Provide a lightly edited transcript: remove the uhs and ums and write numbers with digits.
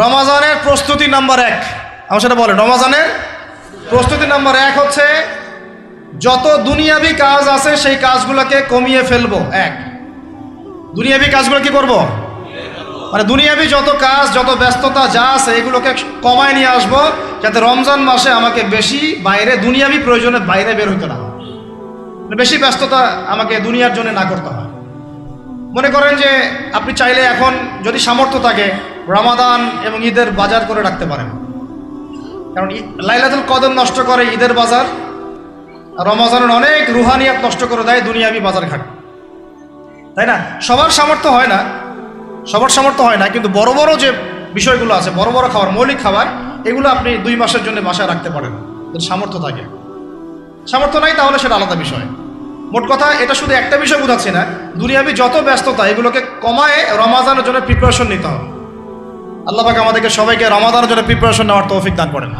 রমাজানের প্রস্তুতি নাম্বার 1, আমার সেটা বলেন। রমাজানের প্রস্তুতি নাম্বার 1 হচ্ছে যত দুনিয়াবি কাজ আছে সেই কাজগুলোকে কমিয়ে ফেলবো। দুনিয়াবি কাজগুলো কি করব? মানে দুনিয়াবি যত কাজ, যত ব্যস্ততা যা আছে এগুলোকে কমায় নিয়ে আসবো, যাতে রমজান মাসে আমাকে বেশি বাইরে দুনিয়াবি প্রয়োজনে বাইরে বের হইতে না হয়, বেশি ব্যস্ততা আমাকে দুনিয়ার জন্য না করতে হয়। মনে করেন যে আপনি চাইলে এখন যদি সামর্থ্য থাকে রমাদান এবং ঈদের বাজার করে রাখতে পারেন, কারণ লাইলাতুল কদর নষ্ট করে ঈদের বাজার, আর রমজানের অনেক রুহানিয়াত নষ্ট করে দেয় দুনিয়াবি বাজার ঘাট, তাই না? সবার সামর্থ্য হয় না, কিন্তু বড় বড় যে বিষয়গুলো আছে, বড় বড় খাবার, মৌলিক খাবার, এগুলো আপনি 2 মাসের জন্য বাসায় রাখতে পারেন যদি সামর্থ্য থাকে। সামর্থ্য নাই তাহলে সেটা আলাদা বিষয়। মোট কথা এটা শুধু একটা বিষয় বোঝাচ্ছি না, দুনিয়াবি যত ব্যস্ততা এগুলোকে কমায় রমাজানের জন্য প্রিপারেশন নিতে হবে। আল্লাহ পাক আমাদেরকে সবাইকে রমাদানের জন্য প্রিপারেশন নেওয়ার তৌফিক দান করেন।